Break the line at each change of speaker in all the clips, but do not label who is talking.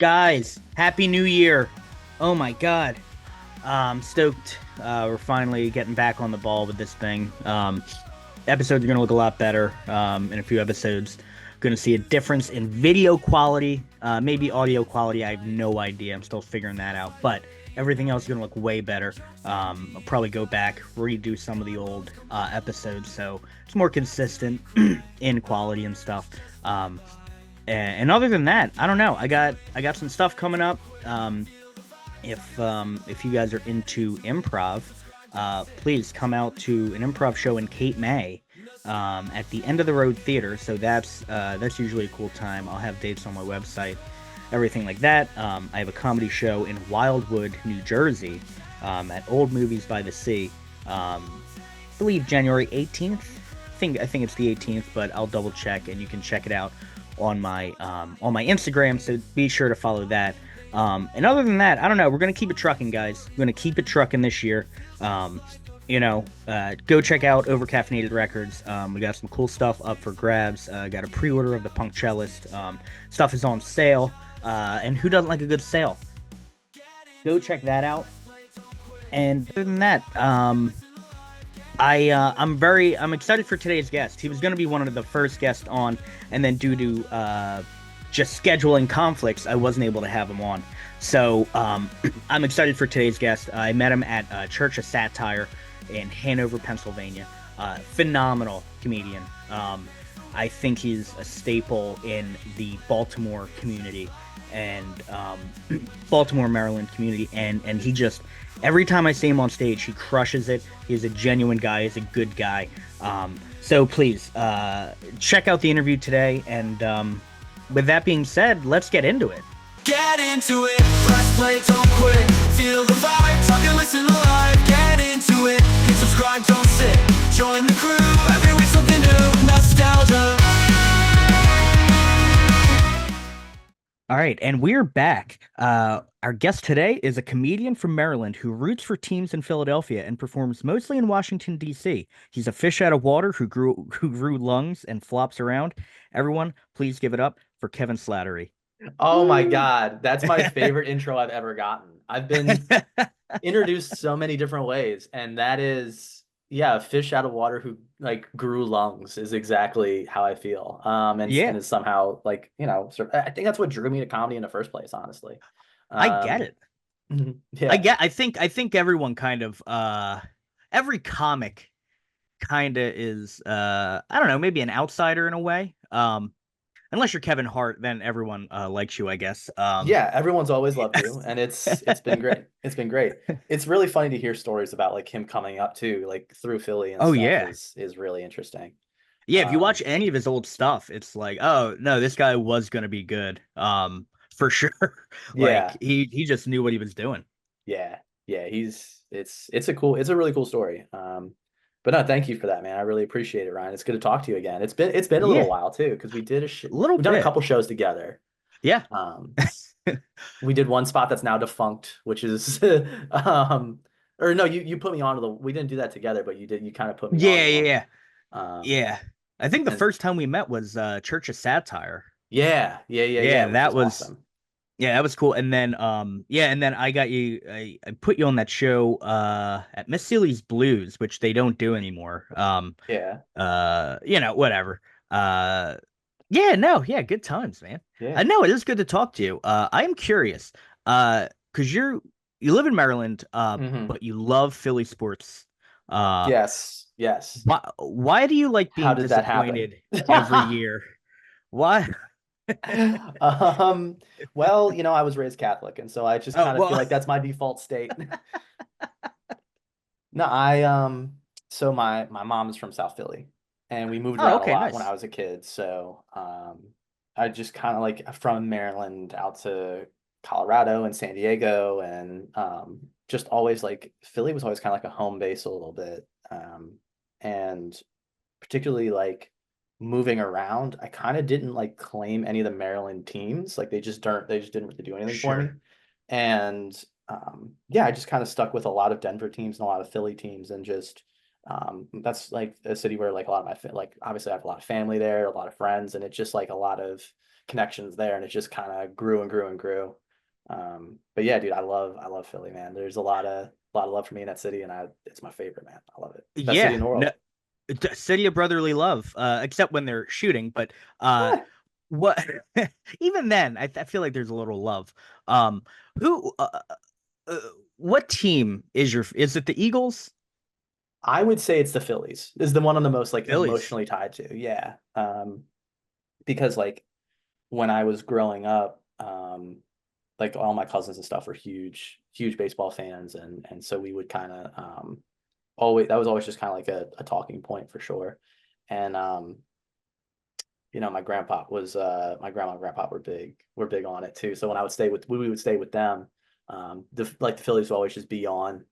Guys, Happy New Year. Oh my God. I'm stoked. We're finally getting back on the ball with this thing. Episodes are going to look a lot better in a few episodes. Going to see a difference in video quality, maybe audio quality. I have no idea. I'm still figuring that out. But everything else is going to look way better. I'll probably go back, redo some of the old episodes so it's more consistent in quality and stuff. And other than that, I don't know. I got some stuff coming up. If you guys are into improv, please come out to an improv show in Cape May at the End of the Road Theater. So that's usually a cool time. I'll have dates on my website, everything like that. I have a comedy show in Wildwood, New Jersey, at Old Movies by the Sea. I believe January 18th. I think it's the 18th, but I'll double check, and you can check it out on my Instagram. So be sure to follow that. And other than that, I don't know. We're gonna keep it trucking, guys. We're gonna keep it trucking this year. Go check out Overcaffeinated Records. We got some cool stuff up for grabs. Got a pre-order of the Punctcellist. Stuff is on sale. And who doesn't like a good sale? Go check that out. And other than that, I'm excited for today's guest. He was going to be one of the first guests on, and then due to just scheduling conflicts, I wasn't able to have him on. So I'm excited for today's guest. I met him at Church of Satire in Hanover, Pennsylvania. Phenomenal comedian. I think he's a staple in the Baltimore community and Baltimore, Maryland community, and he just, every time I see him on stage, he crushes it. He's a genuine guy. He's a good guy. So please check out the interview today. And with that being said, let's get into it.
Get into it, press play, don't quit. Feel the vibe, talk and listen live. Get into it, hit subscribe, don't sit. Join the crew, every week something new. Nostalgia.
All right, and we're back. Our guest today is a comedian from Maryland who roots for teams in Philadelphia and performs mostly in Washington, D.C. He's a fish out of water who grew lungs and flops around. Everyone, please give it up for Kevin Slattery.
Oh my
Woo!
God, that's my favorite intro I've ever gotten. I've been introduced so many different ways, and that is, yeah, a fish out of water who like grew lungs is exactly how I feel. And
Yeah,
is somehow like, I think that's what drew me to comedy in the first place, honestly.
I get
Um,
it.
yeah,
I think everyone kind of every comic kind of is I don't know, maybe an outsider in a way. Unless you're Kevin Hart, then everyone likes you, I guess.
yeah, everyone's always loved you, and it's been great. It's been great. It's really funny to hear stories about like him coming up too, like through Philly and
Oh
stuff
yeah.
is really interesting.
Yeah, if you
Um,
watch any of his old stuff, it's like, oh no, this guy was gonna be good. For sure. Like
yeah.
he just knew what he was doing.
Yeah, yeah, it's a really cool story. But no, thank you for that, man. I really appreciate it, Ryan. It's good to talk to you again. It's been a little
Yeah,
while too, because
a little
we've done a
bit.
couple shows together.
Yeah.
Um, we did one spot that's now defunct, which is or no, you put me onto the we didn't do that together, but you kind of put me
Yeah,
onto
yeah,
one.
yeah.
Um,
Yeah. I think the
and
first time we met was Church of Satire.
yeah,
Yeah,
which
that
was
was
awesome.
yeah, that was cool. And then and then I put you on that show at Miss Seeley's Blues, which they don't do anymore.
Yeah,
Whatever. Uh yeah, no, yeah, good times, man.
yeah.
No, it is good to talk to you. I am curious, because you live in Maryland,
Hmm.
but you love Philly sports. Uh
Yes, yes.
why do you like
How
being
did that happen?
disappointed every year? Why?
Um, well, I was raised Catholic, and so I just
Oh,
kind of feel
well.
like that's my default state. No, so my mom is from South Philly, and we moved
Oh,
around a
okay,
lot when
nice.
I was a kid. So, I just kind of like from Maryland out to Colorado and San Diego, and just always like Philly was always kind of like a home base a little bit. And particularly like moving around, I kind of didn't like claim any of the Maryland teams. Like they just didn't really do anything for me.
Sure.
And yeah, I just kind of stuck with a lot of Denver teams and a lot of Philly teams, and just that's like a city where like a lot of like obviously I have a lot of family there, a lot of friends, and it's just like a lot of connections there, and it just kind of grew and grew and grew. But yeah, dude, I love Philly, man. There's a lot of love for me in that city, and it's my favorite, man. I love it. Best city
Yeah,
in the
no,
world.
city of brotherly love, except when they're shooting. But uh,
Eh,
what? Even then, I feel like there's a little love. Um, who? Uh, what team is your? Is it the Eagles?
I would say it's the Phillies. Is the one I'm the most like
Phillies.
emotionally tied to. Yeah. Because like when I was growing up, like all my cousins and stuff were huge baseball fans, and so we would kind of always that was always just kind of like a talking point for sure. And my grandpa was my grandma and grandpa were big on it too. So when I would stay with we would stay with them, the Phillies would always just be on.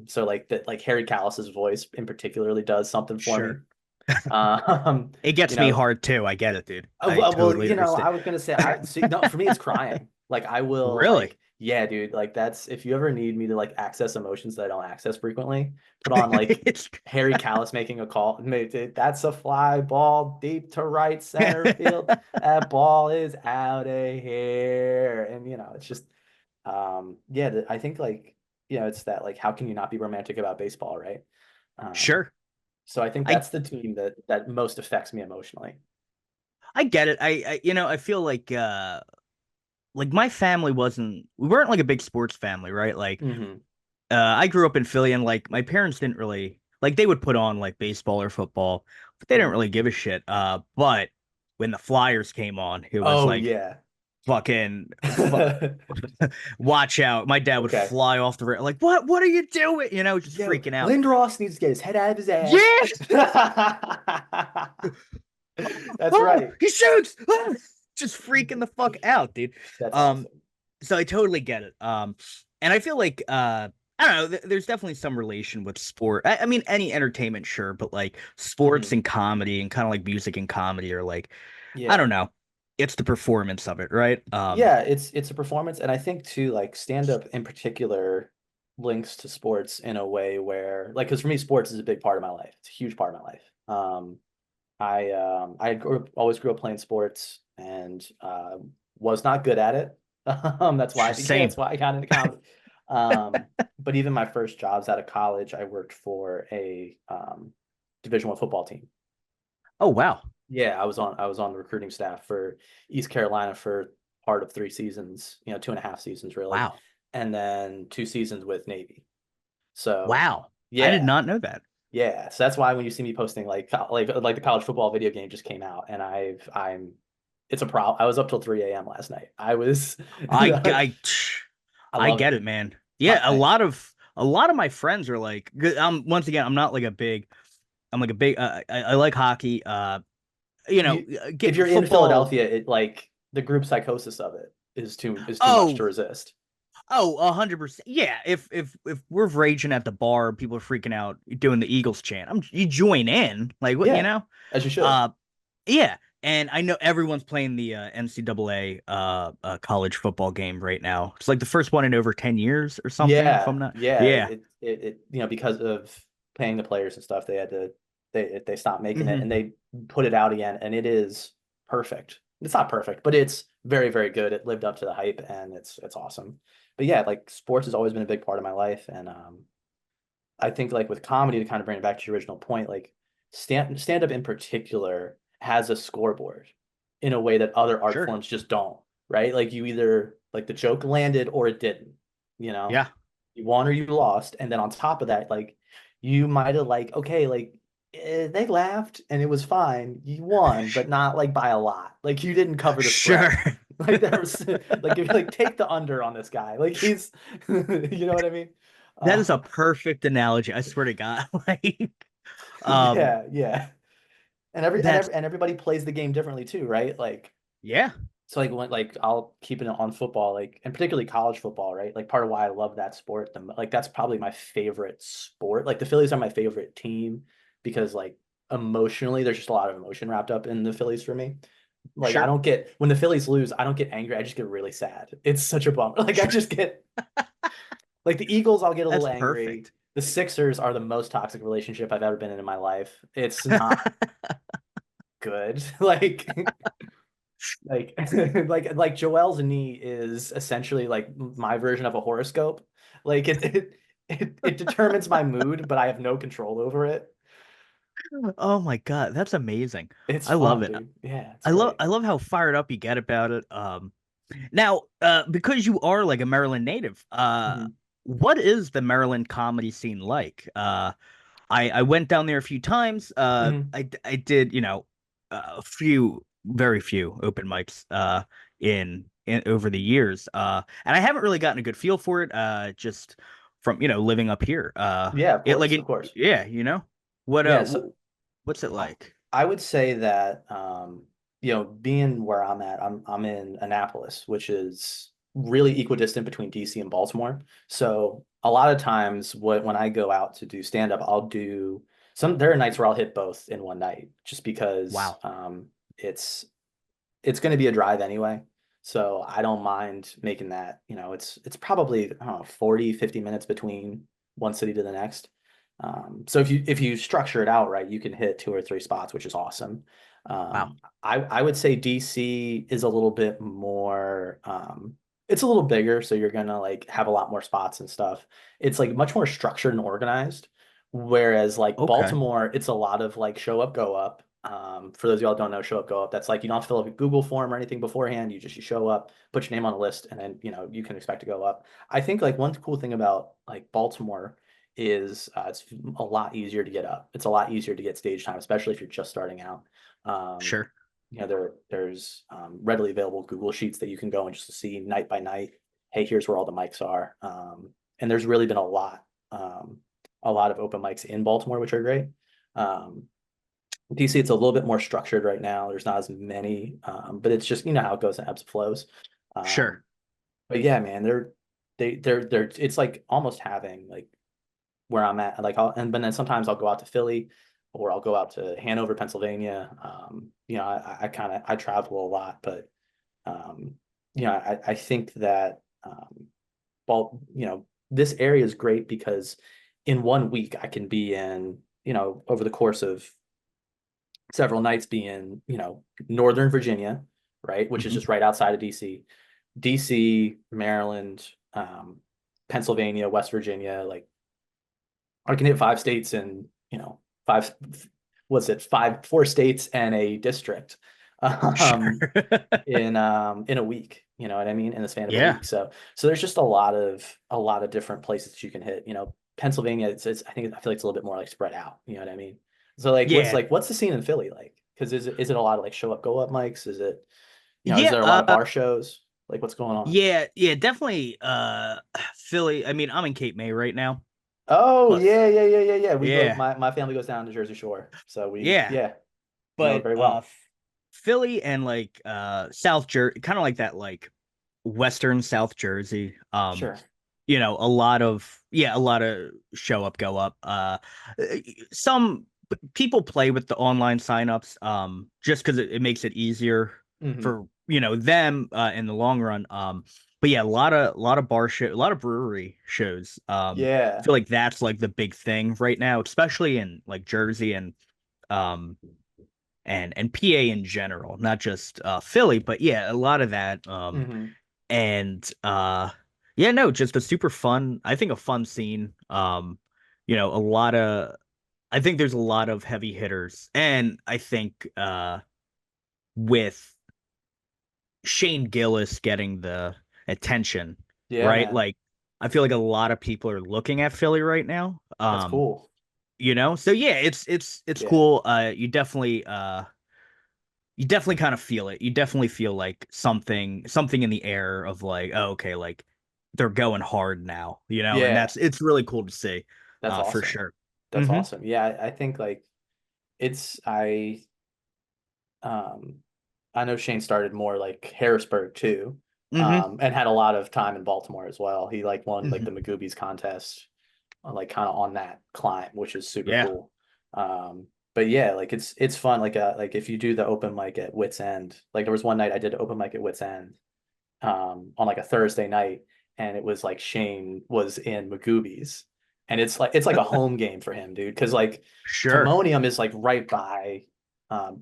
So like that like Harry Callis's voice in particularly does something for me.
Sure.
Um,
It
you
gets me
know,
hard too. I get it, dude. I
well,
totally understand.
I was gonna say I see no for me it's crying. Like I will
Really?
like yeah, dude. Like that's if you ever need me to like access emotions that I don't access frequently, put on like
It's
Harry Callis making a call. That's a fly ball deep to right center field. That ball is out of here. And it's just yeah, I think like it's that like how can you not be romantic about baseball, right? Um,
sure.
so I think
I
that's the team that most affects me emotionally.
I get it. I feel like my family wasn't we weren't like a big sports family, right? Like
Hmm.
I grew up in Philly and like my parents didn't really like they would put on like baseball or football, but they didn't
Hmm.
really give a shit. But when the Flyers came on, it was
Oh
like
yeah.
fucking fu watch out. My dad would
Okay.
fly off the rail like, what are you doing? Just
Yo,
freaking out.
Lindros needs to get his head out of his ass.
Yeah.
That's
Oh,
right.
he shoots. Ah! Just freaking the fuck out, dude.
That's
Um,
awesome.
so I totally get it. And I feel like I don't know, there's definitely some relation with sport. I mean, any entertainment, sure, but like sports
Hmm.
and comedy and kind of like music and comedy are like, I
Yeah.
don't know. It's the performance of it, right?
Yeah, it's a performance, and I think too, like stand up in particular links to sports in a way where, like, because for me, sports is a big part of my life. It's a huge part of my life. Always grew up playing sports and was not good at it.
Same.
That's why I got into comedy. But even my first jobs out of college, I worked for a Division I football team.
Oh wow.
Yeah, I was on the recruiting staff for East Carolina for part of 3 seasons, 2.5 seasons really,
Wow.
and then 2 seasons with Navy. So
Wow. I did
yeah,
not know that.
yeah. So that's why when you see me posting like the college football video game just came out, and it's a problem. I was up till 3 a.m. last night.
I I
I
I
love
get
it.
it, man.
My
Yeah, a
thing.
lot of a lot of my friends are like, once again, I'm not like a big, I'm like a big, I like hockey.
If
Get
you're in
football.
Philadelphia, it like the group psychosis of it is too much
Oh,
to resist.
oh, 100%. Yeah, if we're raging at the bar, people are freaking out doing the Eagles chant. You join in, like what,
Yeah, as you should.
Uh, yeah, and I know everyone's playing the NCAA college football game right now. It's like the first one in over 10 years or something. If I'm
Yeah,
not,
yeah.
yeah.
Because of paying the players and stuff, they stopped making it
Hmm.
and they put it out again, and it is perfect. It's not perfect, but it's very, very good. It lived up to the hype, and it's awesome. But yeah, like sports has always been a big part of my life, and I think like with comedy to kind of bring it back to your original point, like stand up in particular has a scoreboard in a way that other art
Sure.
forms just don't, right? Like you either like the joke landed or it didn't, you know?
Yeah.
You won or you lost. And then on top of that, like you might have like, okay, like they laughed and it was fine. You won, but not like by a lot. Like you didn't cover the
Sure.
spread. Like there was like if you like take the under on this guy. Like he's you know what I mean?
That is a
Um,
perfect analogy. I swear to God. Like, um,
yeah, yeah.
that's
And everybody plays the game differently too, right? Like
yeah,
so like when like I'll keep it on football, like and particularly college football, right? Like part of why I love that sport, like that's probably my favorite sport. Like the Phillies are my favorite team because like emotionally there's just a lot of emotion wrapped up in the Phillies for me. Like I
sure.
don't get when the Phillies lose, I don't get angry. I just get really sad. It's such a bummer. Like I
Sure.
just get like the Eagles, I'll get a
That's
little angry.
perfect.
The Sixers are the most toxic relationship I've ever been in my life. It's not good. Like Like like Joel's knee is essentially like my version of a horoscope. Like it determines my mood, but I have no control over it.
Oh my God, that's amazing.
It's
I love
fun,
it.
dude. Yeah, it's
I love
great.
I love how fired up you get about it. Now, because you are like a Maryland native,
Mhm.
what is the Maryland comedy scene like? I went down there a few times.
Mhm.
I did, a few, very few open mics in over the years. And I haven't really gotten a good feel for it just from, living up here.
Yeah, of
It like
course, of
it
course.
yeah, what
Yeah, so
what's it
I
like?
I would say that being where I'm at, I'm in Annapolis, which is really equidistant between DC and Baltimore. So a lot of times when I go out to do stand up, I'll do there are nights where I'll hit both in one night just because
Wow.
it's it's going to be a drive anyway. So I don't mind making that, it's probably, I don't know, 40, 50 minutes between one city to the next. So if you structure it out right, you can hit two or three spots, which is awesome.
Wow.
I would say DC is a little bit more, it's a little bigger, so you're gonna like have a lot more spots and stuff. It's like much more structured and organized. Whereas like
Okay.
Baltimore, it's a lot of like show up, go up. For those of y'all who don't know, show up, go up. That's like you don't have to fill out a Google form or anything beforehand. You show up, put your name on a list, and then you can expect to go up. I think like one cool thing about like Baltimore is it's a lot easier to get up. It's a lot easier to get stage time, especially if you're just starting out. Um,
Sure.
there's readily available Google Sheets that you can go and just see night by night. Hey, here's where all the mics are. And there's really been a lot of open mics in Baltimore, which are great. Um, DC, it's a little bit more structured right now. There's not as many, but it's just how it goes in ebbs and flows. Um,
Sure.
but yeah, man, they're it's like almost having like where I'm at. Like but then sometimes I'll go out to Philly or I'll go out to Hanover, Pennsylvania. I kind of I travel a lot, but um, I think that this area is great because in one week I can be in, over the course of several nights be in, Northern Virginia, right, which is
Hmm.
just right outside of DC, Maryland, Pennsylvania, West Virginia, like I can hit 5 states and five what's it, 4 states and a district
Sure.
in a week, you know what I mean, in the span of a
Yeah.
week. So there's just a lot of different places that you can hit. Pennsylvania, it's I feel like it's a little bit more like spread out, you know what I mean? So
Yeah.
what's the scene in Philly like? Because is it a lot of like show up, go up mics? Is
Yeah.
there a lot of bar shows? Like what's going on?
Yeah, definitely Philly. I mean, I'm in Cape May right now.
Oh
Plus,
yeah, yeah, yeah, yeah, yeah. We both
yeah.
my family goes down to Jersey Shore. So
Yeah.
yeah, know it
But
very well.
Philly and like South Jersey, kind of like that like Western South Jersey.
Sure.
A lot of show up, go up. Some people play with the online signups just because it makes it easier
Hmm.
for them in the long run. But yeah, a lot of bar show, a lot of brewery shows. I
Yeah.
feel like that's like the big thing right now, especially in like Jersey um and PA in general, not just Philly, but yeah, a lot of that.
Hmm.
And yeah, no, just a super fun, I think a fun scene. A lot of I think there's a lot of heavy hitters. And I think with Shane Gillis getting the attention,
Yeah,
right?
man.
Like I feel like a lot of people are looking at Philly right now.
That's cool.
So yeah, it's
Yeah.
cool. You definitely kind of feel it. You definitely feel like something in the air of like, oh, okay, like they're going hard now, and
Yeah.
it's really cool to see,
That's
for
awesome.
sure.
That's
Mm-hmm.
awesome. Yeah, I think like it's um I know Shane started more like Harrisburg too.
Mm-hmm.
And had a lot of time in Baltimore as well. He like won like
Mm-hmm.
the Magoobies contest like kind of on that climb, which is super
Yeah.
cool. But yeah, like it's fun. Like if you do the open mic at Wits End, like there was one night I did an open mic at Wits End, on like a Thursday night, and it was like Shane was in Magoobies, and it's like a home game for him, dude. Because like
Sure.
Timonium is like right by,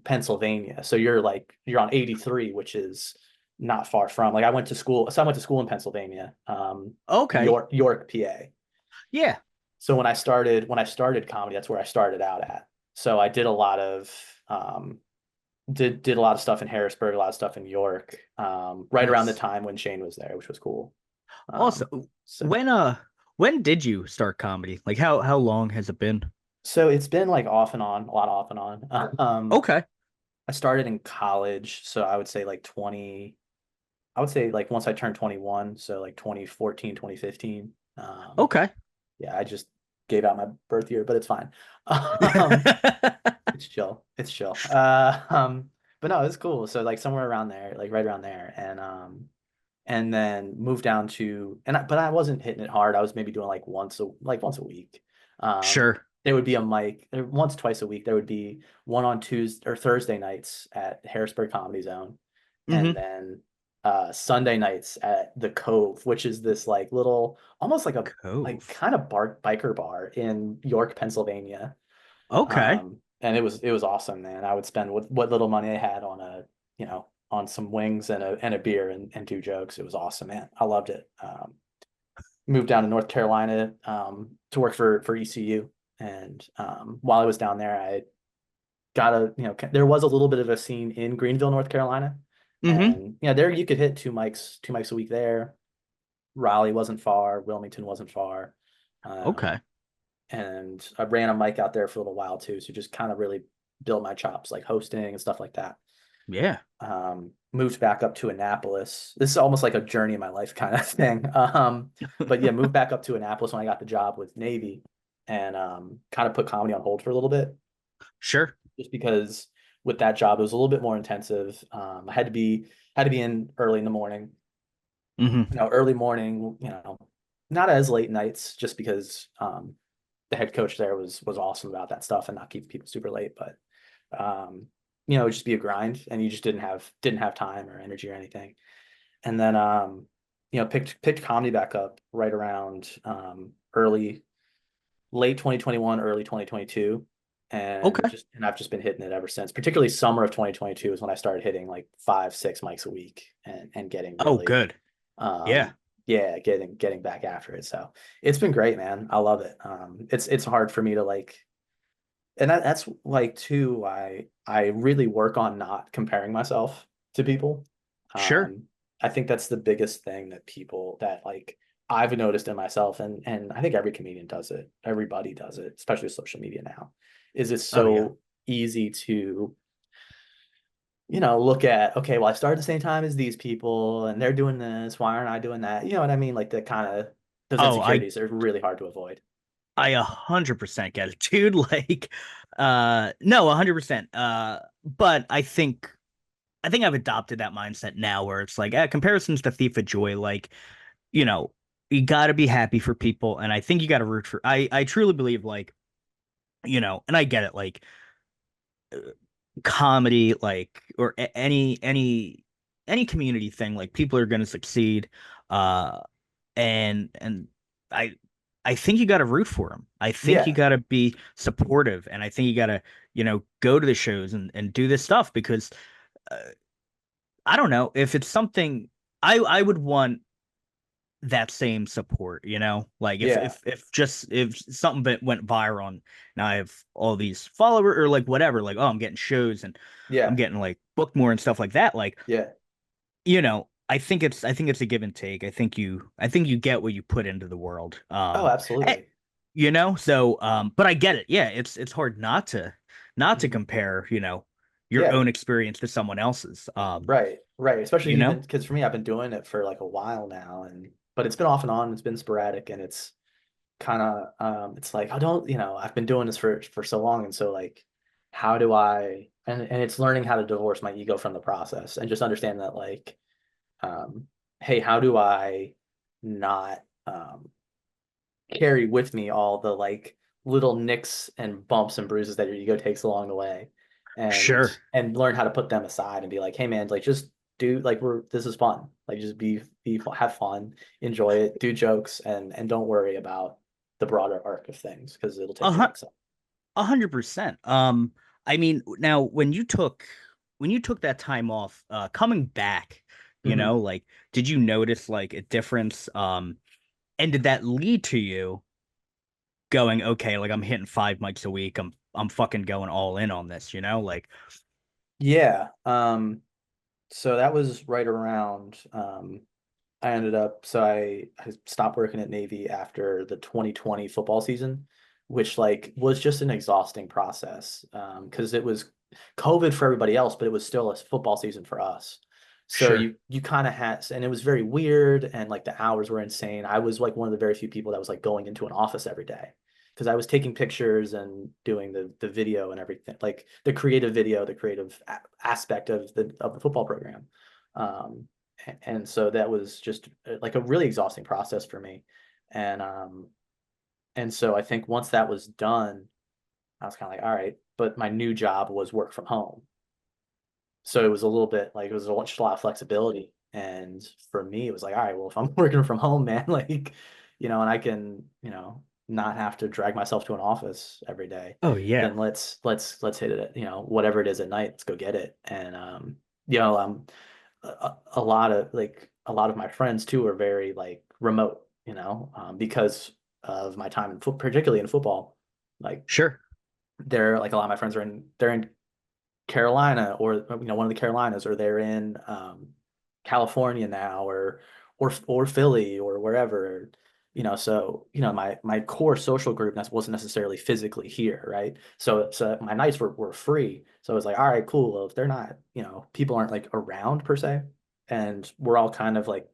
Pennsylvania. So you're on 83, which is not far from, like, I went to school in Pennsylvania,
Okay.
York, PA.
Yeah.
So when I started comedy, that's where I started out at. So I did a lot of um, did a lot of stuff in Harrisburg, a lot of stuff in York, right around the
Nice.
time when Shane was there, which was cool.
Also,
So
when did you start comedy? Like how long has it been?
so it's been like off and on, a lot off and on.
Okay.
I started in college, so I would say like 20, I would say like once I turned 21, so like 2014, 2015.
Okay.
Yeah, I just gave out my birth year, but it's fine. Um, it's chill. It's chill. But no, it's cool. So like somewhere around there, like right around there, and then moved down to, but I wasn't hitting it hard. I was maybe doing like once a week.
Sure.
There would be a mic once, twice a week. There would be one on Tuesday or Thursday nights at Harrisburg Comedy Zone, and
Mm-hmm.
then Sunday nights at the Cove, which is this like little, almost like
Cove.
kind of biker bar in York, Pennsylvania.
Okay.
And it was awesome, man. I would spend what little money I had on on some wings and a beer and do jokes. It was awesome, man. I loved it. Moved down to North Carolina to work for ECU, and while I was down there, I got there was a little bit of a scene in Greenville, North Carolina,
Mm-hmm.
and there you could hit two mics a week there. Raleigh wasn't far, Wilmington wasn't far. Um,
Okay.
and I ran a mic out there for a little while too. So just kind of really build my chops, like hosting and stuff like that.
Yeah.
Moved back up to Annapolis. This is almost like a journey in my life kind of thing. But yeah, moved back up to Annapolis when I got the job with Navy, and kind of put comedy on hold for a little bit,
Sure.
just because with that job it was a little bit more intensive. I had to be in early in the morning,
Mm-hmm.
early morning, not as late nights, just because the head coach there was awesome about that stuff and not keep people super late. But it'd just be a grind, and you just didn't have time or energy or anything. And then picked comedy back up right around early late 2021, early 2022.
Okay.
And I've just been hitting it ever since. Particularly summer of 2022 is when I started hitting like 5, 6 mics a week, and getting
Oh,
really
good. Yeah.
um yeah, getting back after it. So it's been great, man. I love it. It's hard for me to like, and that's like too why I really work on not comparing myself to people.
Sure.
um I think that's the biggest thing that people that like I've noticed in myself, and I think every comedian does it, everybody does it, especially with social media now, is it's
Oh, yeah.
so easy to look at, okay, well, I started the same time as these people and they're doing this. Why aren't I doing that? You know what I mean? Like the kind of those
Oh,
insecurities are really hard to avoid.
I 100% get it, dude. Like, no, 100%. But I think I've adopted that mindset now where it's like, comparison's the thief of joy. Like, you know, you got to be happy for people. And I think you got to root for, I truly believe, like, and I get it, like, comedy, like, or any community thing, like, people are going to succeed. Uh, and I, I think you got to root for them. I think you
Yeah,
got to be supportive. And I think you got to, go to the shows and do this stuff because, uh, I don't know if it's something I would want that same support, like if
yeah,
if if just if something that went viral and now I have all these followers or like whatever, like, oh, I'm getting shows and I'm
yeah,
getting like booked more and stuff like that, like,
yeah.
I think it's a give and take. I think you get what you put into the world.
Oh,
Eh,
absolutely.
so but I get it. Yeah, it's hard not to
Mhm.
compare, your
Yeah,
own experience to someone else's.
right, right. Especially
You
even
know?
because for me, I've been doing it for like a while now, but it's been off and on. It's been sporadic, and it's kind of it's like I don't, I've been doing this for so long, and so like, how do I? And it's learning how to divorce my ego from the process and just understand that like, um, hey, how do I not carry with me all the like little nicks and bumps and bruises that your ego takes along the way, and
Sure.
learn how to put them aside and be like, hey man, like just do, like, this is fun, like just have fun, enjoy it, do jokes, and don't worry about the broader arc of things because it'll
A
take care
hun-
of itself.
100%. I mean, now when you took that time off, coming back,
Mhm.
like, did you notice like a difference? And did that lead to you going, okay, like I'm hitting 5 mics a week. I'm fucking going all in on this, like
Yeah. So that was right around I ended up so I stopped working at Navy after the 2020 football season, which like was just an exhausting process. Because it was COVID for everybody else, but it was still a football season for us. So
sure.
you kind of had, and it was very weird, and like the hours were insane. I was like one of the very few people that was like going into an office every day because I was taking pictures and doing the video and everything, like the creative video, the creative aspect of the football program. Um, and so that was just like a really exhausting process for me. And and so I think once that was done, I was kind of like, all right, but my new job was work from home. So it was a little bit like it was just a lot of flexibility. And for me, it was like, all right, well, if I'm working from home, man, like, and I can, not have to drag myself to an office every day,
Oh yeah.
then let's hit it, whatever it is at night, let's go get it. And you know, a lot of my friends too are very like remote, because of my time in particularly in football. Like
Sure.
they're like a lot of my friends are in they're in Carolina or one of the Carolinas, or they're in California now, or Philly or wherever. So my core social group wasn't necessarily physically here, right? So my nights were free. So it was like, all right, cool. Well, if they're not, people aren't like around per se, and we're all kind of like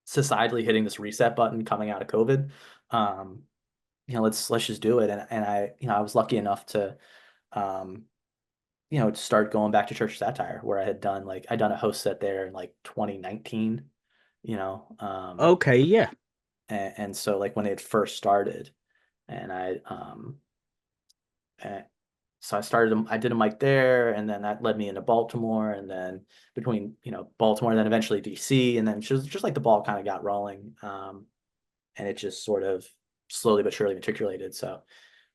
societally hitting this reset button coming out of COVID. Um, let's just do it. And I was lucky enough to um to start going back to church satire, where I'd done a host set there in like 2019, you know.
Okay, yeah.
And so like when it first started, and and so I did a mic there, and then that led me into Baltimore, and then between, Baltimore and then eventually DC, and then just like the ball kind of got rolling. And it just sort of slowly but surely matriculated. So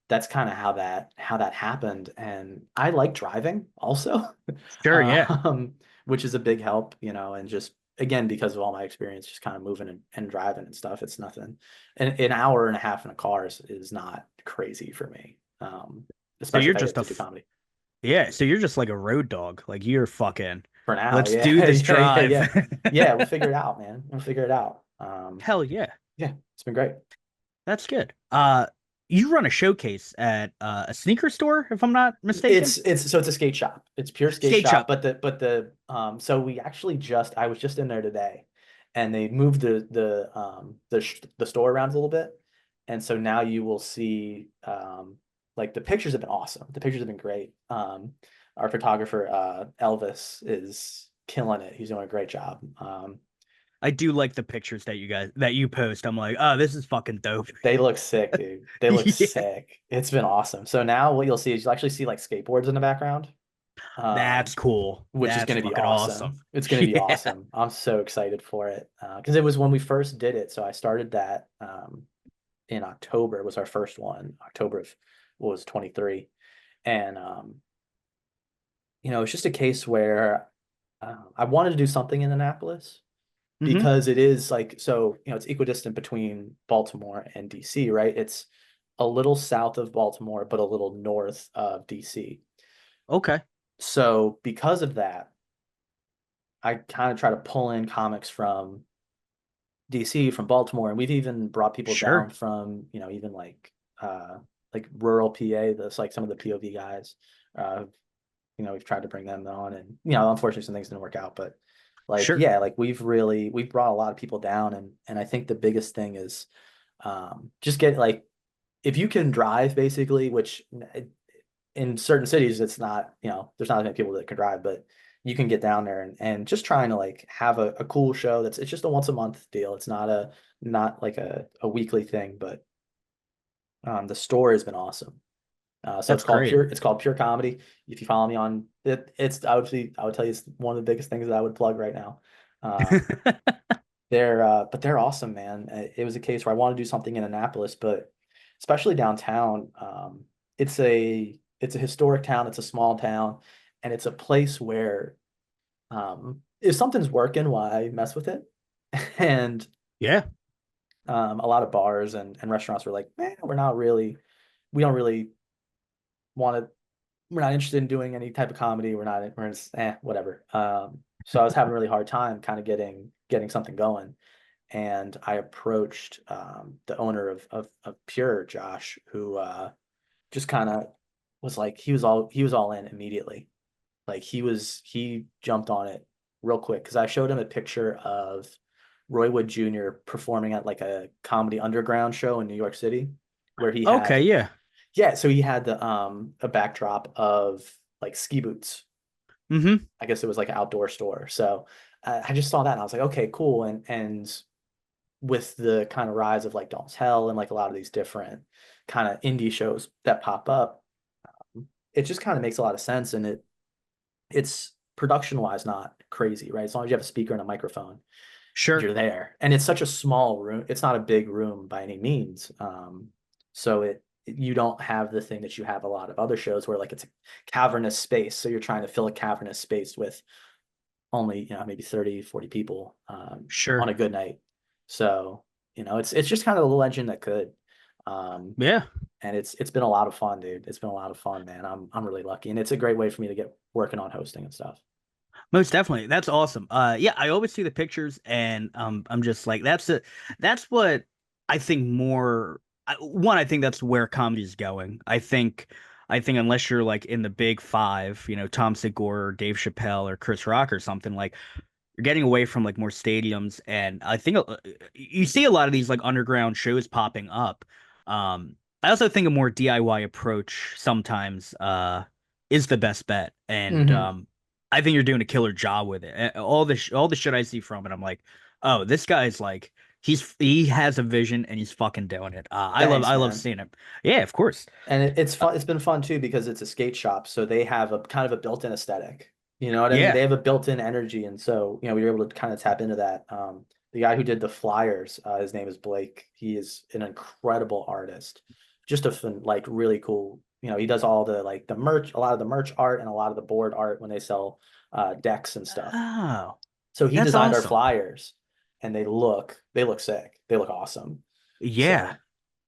that's kind of how that happened. And I like driving also,
Sure, yeah.
um, which is a big help, and just again because of all my experience, just kind of moving and driving and stuff. It's nothing. An hour and a half in a car is not crazy for me,
So
especially
you're
if I
just
get
a
to do comedy.
yeah, so you're just like a road dog. Like you're fucking
For now,
let's
yeah,
do this
yeah, yeah,
drive.
yeah, yeah. We'll figure it out, man. We'll figure it out.
Hell yeah.
Yeah, it's been great.
That's good. You run a showcase at a sneaker store, if I'm not mistaken.
It's a skate shop. It's pure skate
Skate
shop.
shop.
But so we actually I was just in there today, and they moved the store around a little bit, and so now you will see like the pictures have been awesome. The pictures have been great. Our photographer Elvis is killing it. He's doing a great job.
I do like the pictures that you post. I'm like, oh, this is fucking dope.
They look sick, dude. They look
Yeah,
sick. It's been awesome. So now what you'll see is you'll actually see like skateboards in the background.
that's
Um,
cool.
which is
That's
going to be
fucking awesome.
awesome. It's going to be
Yeah.
awesome. I'm so excited for it because it was when we first did it. So I started that in October was our first one. October of what was 23, and it's just a case where I wanted to do something in Annapolis
Hmm.
because it is like so it's equidistant between Baltimore and DC, right? It's a little south of Baltimore, but a little north of DC.
Okay.
So because of that, I kind of try to pull in comics from DC, from Baltimore, and we've even brought people down
Sure.
from, even like rural PA, that's like some of the POV guys. Uh, we've tried to bring them on, and unfortunately some things didn't work out, but like
Sure.
yeah, like we've brought a lot of people down, and I think the biggest thing is just get like if you can drive basically, which in certain cities it's not, there's not as many people that can drive, but you can get down there and just trying to like have a cool show it's just a once a month deal. It's not like a weekly thing, but the store has been awesome. So
That's great.
it's called Pure Comedy. If you follow me on it, I would tell you it's one of the biggest things that I would plug right now. Um, but they're awesome, man. It was a case where I want to do something in Annapolis, but especially downtown, it's a it's a historic town, it's a small town, and it's a place where if something's working, why mess with it? And
Yeah.
a lot of bars and restaurants were like, man, we don't really want to, we're not interested in doing any type of comedy. We're just, whatever. So I was having a really hard time kind of getting something going. And I approached the owner of Pure, Josh, who just kind of was like, he was all in immediately. Like he jumped on it real quick because I showed him a picture of Roy Wood Jr. performing at like a comedy underground show in New York City, where he
Okay,
had,
yeah.
yeah, so he had the a backdrop of like ski boots.
Mm-hmm.
I guess it was like an outdoor store. So I just saw that and I was like, okay, cool. And with the kind of rise of like Dolls Hell and like a lot of these different kind of indie shows that pop up, it just kind of makes a lot of sense. And it's production wise not crazy, right? As long as you have a speaker and a microphone,
Sure.
you're there. And it's such a small room. It's not a big room by any means. So you don't have the thing that you have a lot of other shows where like it's a cavernous space. So you're trying to fill a cavernous space with only, maybe 30, 40 people on
Sure.
a good night. So, it's just kind of a little engine that could. Um,
Yeah.
and it's been a lot of fun, dude. It's been a lot of fun, man. I'm really lucky. And it's a great way for me to get working on hosting and stuff.
Most definitely. That's awesome. Yeah, I always see the pictures and I'm just like that's what I think more one, I think that's where comedy is going. I think unless you're like in the big five, Tom Segura or Dave Chappelle or Chris Rock or something, like you're getting away from like more stadiums, and I think you see a lot of these like underground shows popping up. I also think a more DIY approach sometimes is the best bet, and
Hmm.
I think you're doing a killer job with it. All the shit I see from it, I'm like, oh, this guy's like he has a vision and he's fucking doing it. I love
Thanks,
I love
man.
seeing it. Yeah, of course.
And it's fun. It's been fun too because it's a skate shop, so they have a kind of a built-in aesthetic. You know what I mean?
Yeah,
They have a built-in energy, and so we were able to kind of tap into that. The guy who did the flyers, his name is Blake. He is an incredible artist, just a fun, like really cool. He does all the like the merch, a lot of the merch art, and a lot of the board art when they sell decks and stuff.
oh,
So he
that's
designed our
awesome.
flyers, and they look sick. They look awesome.
Yeah,
So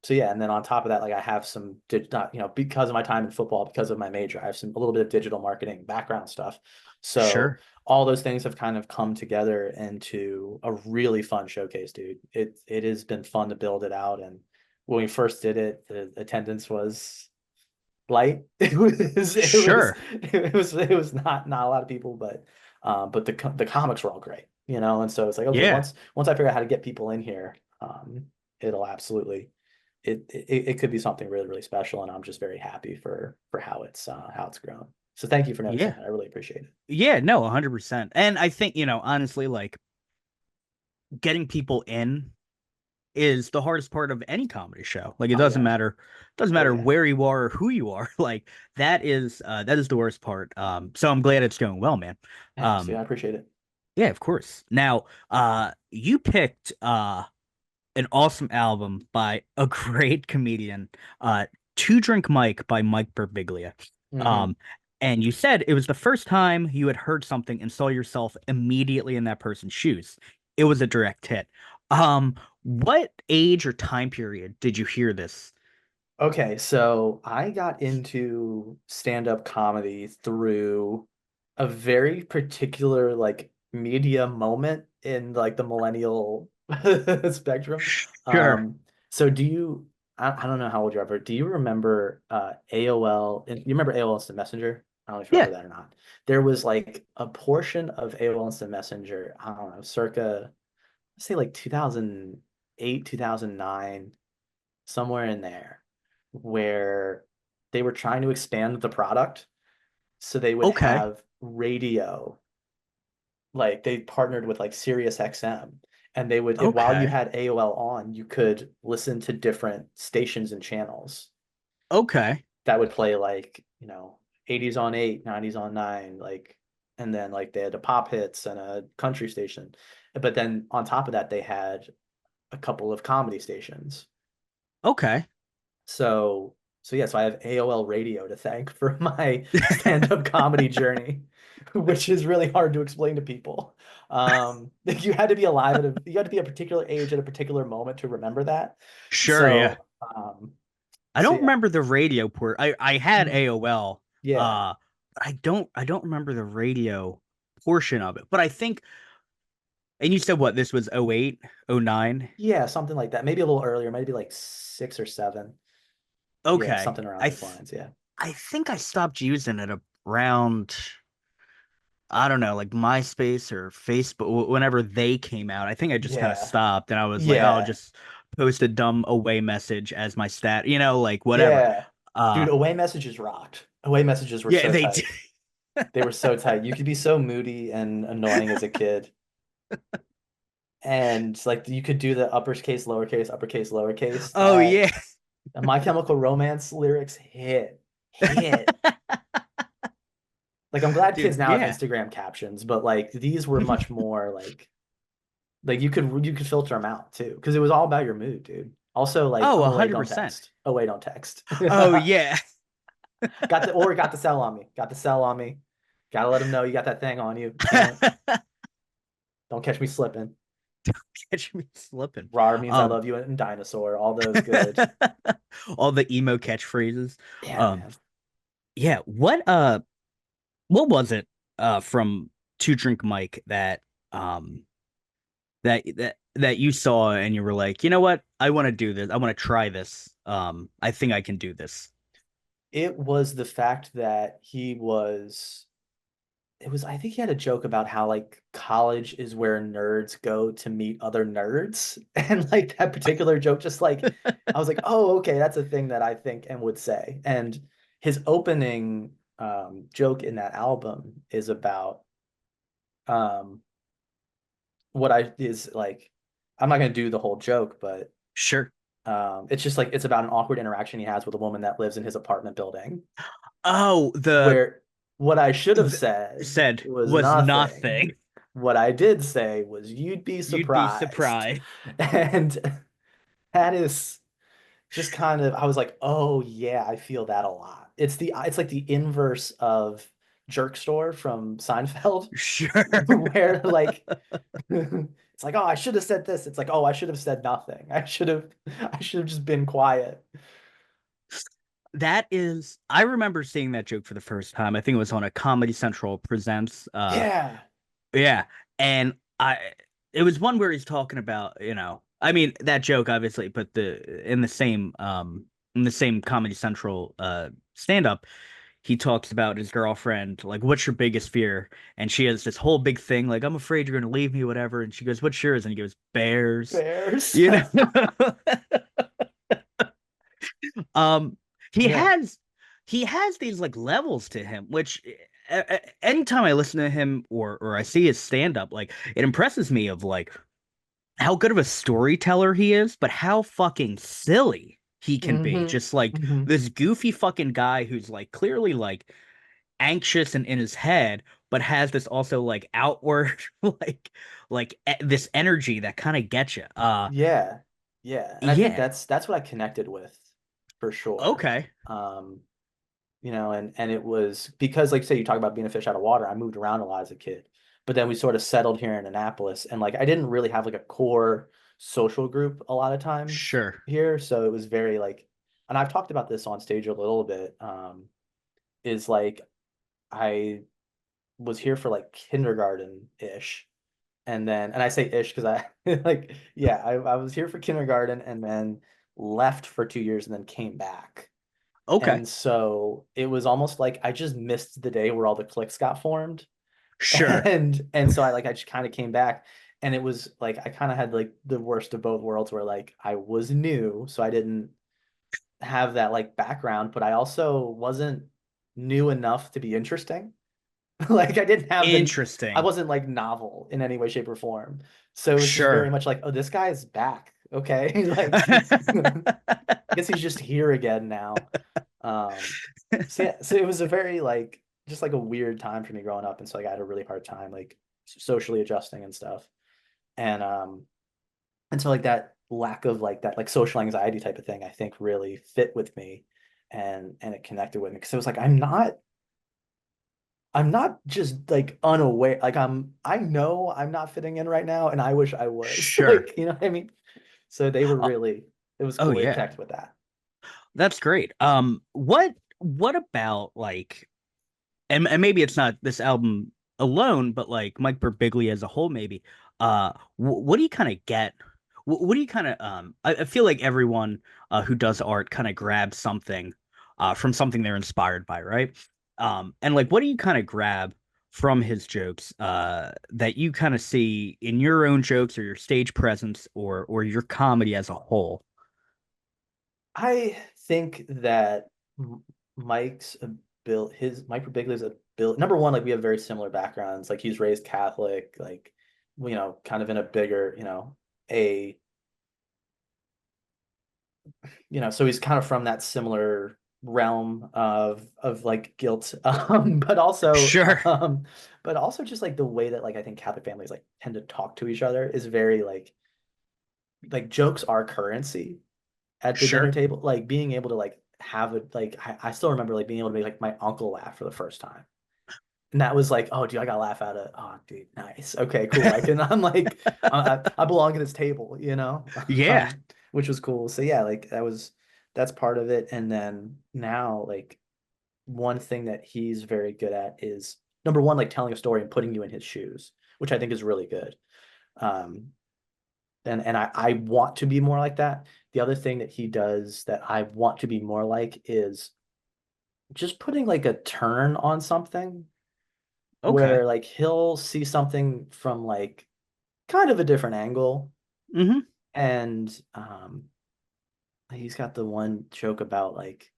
so yeah, and then on top of that, like I have some not, because of my time in football, because of my major, I have a little bit of digital marketing background stuff. So
sure.
all those things have kind of come together into a really fun showcase, dude. It has been fun to build it out. And when we first did it, the attendance was light.
Sure.
It was not a lot of people, but the comics were all great, and so it's like, okay,
Yeah.
once I figure out how to get people in here, it'll absolutely it could be something really, really special, and I'm just very happy for how it's grown. So thank you for
Yeah.
noticing. I really appreciate it.
Yeah, no, 100%. And I think, honestly, like getting people in is the hardest part of any comedy show. Like it
Oh
doesn't
yeah. Oh
matter
yeah.
where you are or who you are. Like that is the worst part. So I'm glad it's going well, man.
Thanks. Yeah,
Um
I appreciate it.
yeah, of course. Now, you picked an awesome album by a great comedian, To Drink Mike by Mike Birbiglia.
Hmm.
Um, and you said it was the first time you had heard something and saw yourself immediately in that person's shoes. It was a direct hit. What age or time period did you hear this?
Okay, so I got into stand-up comedy through a very particular like media moment in like the millennial spectrum.
Sure.
So I don't know how old you are, but do you remember AOL? You remember AOL Instant Messenger? I don't know if you
Yeah.
remember that or not. There was like a portion of AOL Instant Messenger, I don't know, circa, let's say like 2008, 2009, somewhere in there, where they were trying to expand the product. So they would
Okay.
have radio, like they partnered with like Sirius XM, and they would, while you
Okay.
had AOL on, you could listen to different stations and channels
Okay.
that would play like, 80s on 8, 90s on 9, like, and then like they had a pop hits and a country station. But then on top of that, they had a couple of comedy stations.
Okay.
So So yeah, so I have AOL radio to thank for my stand-up comedy journey, which is really hard to explain to people. You had to be alive you had to be a particular age at a particular moment to remember that.
Sure, yeah.
So
I
so
don't
yeah.
remember the radio port. I had
Mhm.
AOL.
Yeah.
But I don't remember the radio portion of it. But I think, and you said what, this was 08, 09?
Yeah, something like that. Maybe a little earlier, maybe like 6 or 7. Yeah,
Okay.
something around
I
those
th
lines. Yeah.
I think I stopped using it around, I don't know, like MySpace or Facebook whenever they came out. I think I just kind of
Yeah.
stopped and I was like, oh, I'll
Yeah.
just post a dumb away message as my stat, like whatever.
Yeah.
Uh
Dude, away messages rocked. Away messages were
yeah,
so
they did.
tight. They were so tight. You could be so moody and annoying as a kid. And like you could do the uppercase, lowercase.
Oh yeah.
And My Chemical Romance lyrics hit. Like I'm glad kids
Dude,
now have
yeah.
Instagram captions, but like these were much more like you could filter them out too, because it was all about your mood, dude. Also, like
Oh,
I'm away, don't
100%.
text. Away, don't text.
Oh yeah.
Got the cell on me. Got the cell on me. Gotta let them know you got that thing on you. Don't catch me slipping.
Catch me slipping.
RAR means I
Um
love you and dinosaur. All those good.
all the emo catchphrases.
Yeah,
Um
man.
yeah, what was it from Two Drink Mike um that you saw and you were like, you know what? I want to do this. I want to try this. I think I can do this.
It was the fact that I think he had a joke about how like college is where nerds go to meet other nerds. And like that particular joke, just like I was like, oh, okay, that's a thing that I think and would say. And his opening joke in that album is about um what I is like I'm not gonna do the whole joke, but
Sure.
it's just like it's about an awkward interaction he has with a woman that lives in his apartment building.
Oh,
Where what I should have
the
said
said
was
was
nothing.
nothing.
What I did say was you'd be
You'd be
surprised.
surprised.
And that is just kind of I was like, "Oh yeah, I feel that a lot." It's like the inverse of Jerk Store from Seinfeld
Sure.
where like it's like, "Oh, I should have said this." It's like, "Oh, I should have said nothing. I should have just been quiet."
That is, I remember seeing that joke for the first time. I think it was on a Comedy Central Presents.
Yeah.
Yeah, and it was one where he's talking about, I mean, that joke obviously, but in the same Comedy Central stand up, he talks about his girlfriend, like, what's your biggest fear? And she has this whole big thing, like, I'm afraid you're gonna leave me, whatever. And she goes, what's yours? And he goes, bears.
Bears.
You know, um, he
Yeah.
has he has these like levels to him, which anytime I listen to him or I see his stand up, like it impresses me of like how good of a storyteller he is, but how fucking silly he can be.
Hmm.
Just like
Hmm.
this goofy fucking guy who's like clearly like anxious and in his head, but has this also like outward this energy that kind of gets you.
Yeah. Yeah. And I think
Yeah.
that's what I connected with for sure.
Okay.
Um, and it was because like say you talk about being a fish out of water, I moved around a lot as a kid. But then we sort of settled here in Annapolis and like I didn't really have like a core social group a lot of times
Sure.
here. So it was very like and I've talked about this on stage a little bit, is like I was here for like kindergarten-ish. And I say ish because I like, yeah, I was here for kindergarten and then left for 2 years and then came back.
Okay.
And so it was almost like I just missed the day where all the cliques got formed.
Sure.
And so I just kind of came back and it was like I kind of had like the worst of both worlds where like I was new, so I didn't have that like background, but I also wasn't new enough to be interesting. Like I
Interesting.
wasn't like novel in any way, shape, or form. So it was just very
Sure.
much like, oh, this guy is back. Okay. Like I guess he's just here again now. So yeah, so it was a very like just like a weird time for me growing up. And so like I had a really hard time like socially adjusting and stuff. And and so like that lack of like that like social anxiety type of thing, I think really fit with me. and it connected with me because it was like I'm not just like unaware. Like I know I'm not fitting in right now, and I wish I was.
Sure.
Like, you know what I mean? So they were
Uh,
really, it was
oh
cool. It
yeah.
connected with that.
That's great. What about like, and maybe it's not this album alone, but like Mike Birbiglia as a whole, maybe. What do you kind of get? What do you kind of I feel like everyone who does art kind of grabs something from something they're inspired by, right? And like, what do you kind of grab from his jokes that you kind of see in your own jokes or your stage presence or your comedy as a whole?
I think that Mike's Mike Birbiglia's ability. Number one, like we have very similar backgrounds. Like he's raised Catholic, like kind of in a bigger, a so he's kind of from that similar realm of like guilt,
Sure,
but also just like the way that like I think Catholic families like tend to talk to each other is very like jokes are currency at the dinner
sure.
table. Like being able to like have a like I still remember like being able to make like my uncle laugh for the first time. And that was like, oh, dude, I got to laugh out of, oh, dude, nice. Okay, cool. I'm like, I belong at this table,
Yeah.
um, which was cool. So yeah, like that's part of it. And then now, like one thing that he's very good at is number one, like telling a story and putting you in his shoes, which I think is really good. Um, and I want to be more like that. The other thing that he does that I want to be more like is just putting like a turn on something
Okay.
where like he'll see something from like kind of a different angle.
Hmm.
And he's got the one joke about like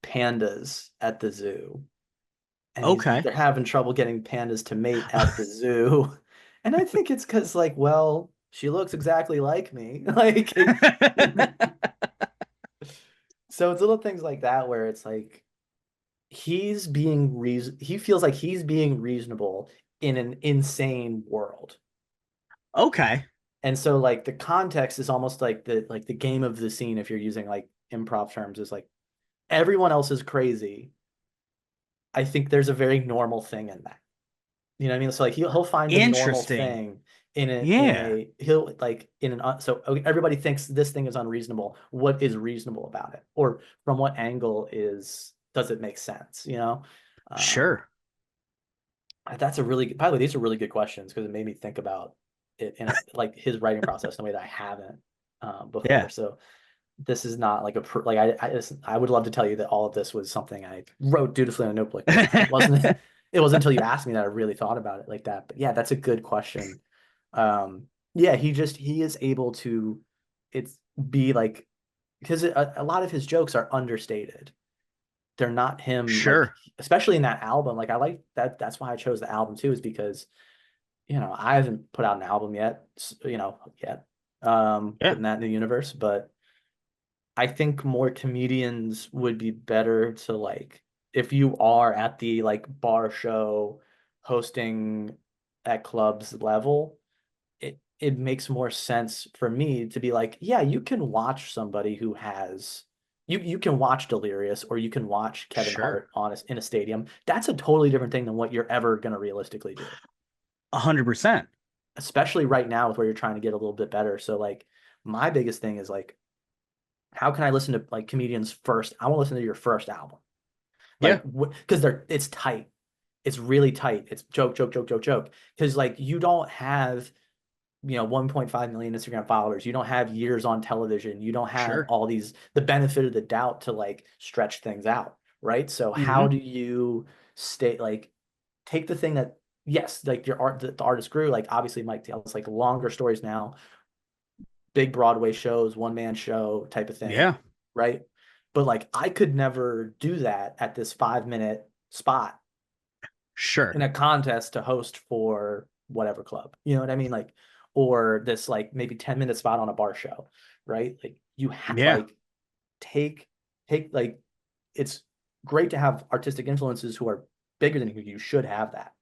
pandas at the zoo. And
Okay.
they're having trouble getting pandas to mate at the zoo. And I think it's because like, well, she looks exactly like me. So it's little things like that where it's like he feels like he's being reasonable in an insane world.
Okay.
And so like the context is almost like the game of the scene if you're using like improv terms is like everyone else is crazy. I think there's a very normal thing in that. You know what I mean? So like he'll find a normal
Interesting.
thing in
Yeah.
a he'll like in an so okay, everybody thinks this thing is unreasonable. What is reasonable about it? Or from what angle does it make sense? Um
Sure.
that's a really by the way, these are really good questions because it made me think about it in a like his writing process in a way that I haven't before.
Yeah.
So this is not like like I would love to tell you that all of this was something I wrote dutifully on a notebook, but it wasn't. It wasn't until you asked me that I really thought about it like that. But yeah, that's a good question. Yeah, he is able to it's be like because a lot of his jokes are understated. They're not him like
Sure.
especially in that album. Like I like that. That's why I chose the album too, is because I haven't put out an album yet, yet.
Yeah.
Putting that in the universe, but I think more comedians would be better to like if you are at the like bar show hosting at clubs level, it makes more sense for me to be like, yeah, you can watch somebody who has you can watch Delirious or you can watch Kevin
Sure.
Hart in a stadium. That's a totally different thing than what you're ever going to realistically do,
100%.
especially right now with where you're trying to get a little bit better. So like my biggest thing is like how can I listen to like comedians first? I want to listen to your first album.
Yeah.
Like because it's tight. It's really tight. It's joke, joke, joke, joke, joke. Because like you don't have 1.5 million Instagram followers. You don't have years on television. You don't have
Sure.
all these the benefit of the doubt to like stretch things out, right? So how
Hmm.
do you stay like take the thing that yes, like your art the artist grew, like obviously Mike tells like longer stories now, big Broadway shows, one man show type of thing,
Yeah.
right? But like I could never do that at this 5 minute spot
Sure.
in a contest to host for whatever club. You know what I mean? Like, or this like maybe 10-minute spot on a bar show, right? Like you have
Yeah.
like take like it's great to have artistic influences who are bigger than you. You should have that.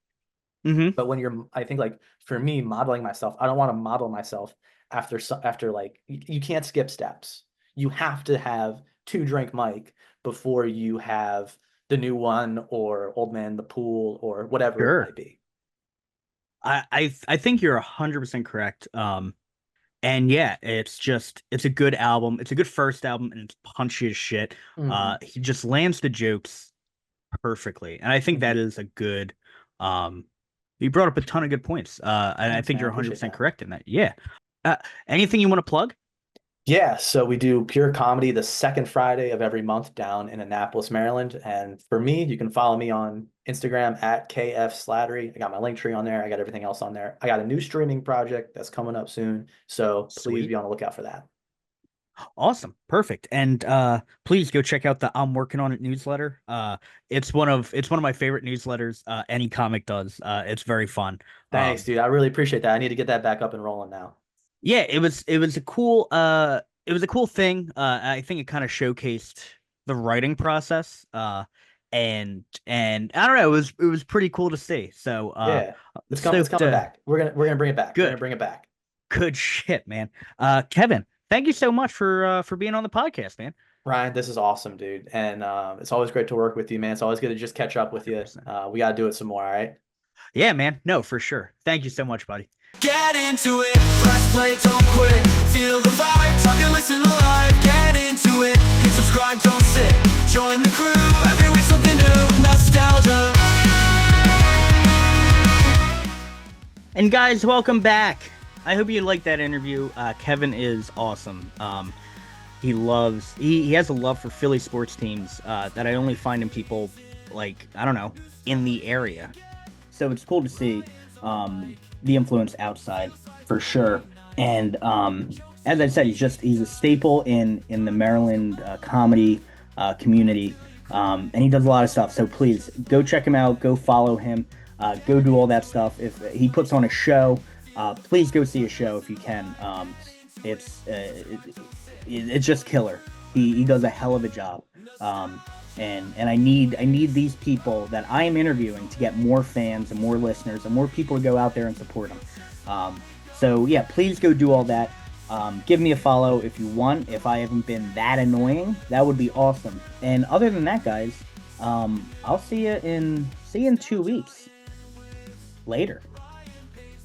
Hmm.
But when I think like for me, modeling myself, I don't want to model myself after like you can't skip steps. you have to have Two Drink Mike before you have the new one or Old Man the Pool or whatever it
Sure.
might be.
I think you're 100% correct. And yeah, it's a good album. It's a good first album, and it's punchy as shit.
Hmm.
He just lands the jokes perfectly, and I think that
Hmm.
is a good. Um, you brought up a ton of good points. And I
Thanks,
think
man. I
you're
appreciate
100%
that.
correct in that. Yeah. Uh, Anything you want to plug?
Yeah, so we do Pure Comedy the second Friday of every month down in Annapolis, Maryland. And for me, you can follow me on Instagram at KF Slattery. I got my link tree on there. I got everything else on there. I got a new streaming project that's coming up soon. So please be
Sweet.
on the lookout for that.
Awesome. Perfect. And please go check out the I'm working on it newsletter. It's one of my favorite newsletters any comic does. It's very fun.
Thanks,
Um
dude. I really appreciate that. I need to get that back up and rolling now.
yeah, it was a cool thing. I think it kind of showcased the writing process. And I don't know, it was pretty cool to see. So
Yeah. It's
stoked
coming back. We're gonna bring it back. We're gonna
good.
bring it back.
Good shit, man. Kevin, thank you so much for being on the podcast, man.
Ryan, this is awesome, dude. And it's always great to work with you, man. It's always good to just catch up with you.
100%.
We gotta do it some more, all right?
Yeah, man. No, for sure. Thank you so much, buddy.
Get into it, press play, don't quit. Feel the vibe, talk and listen live. Get into it, hit subscribe, don't sit. Join the crew, every week something new. Nostalgia.
And guys, welcome back. I hope you liked that interview. Kevin is awesome. He has a love for Philly sports teams that I only find in people like, I don't know, in the area. So it's cool to see the influence outside for sure. And as I said, he's a staple in the Maryland comedy community, and he does a lot of stuff. So please go check him out, go follow him, go do all that stuff. If he puts on a show, please go see a show if you can. It's just killer. He does a hell of a job. And I need these people that I am interviewing to get more fans and more listeners and more people to go out there and support them. So yeah, please go do all that. Give me a follow if you want. If I haven't been that annoying, that would be awesome. And other than that, guys, I'll see you in 2 weeks. Later.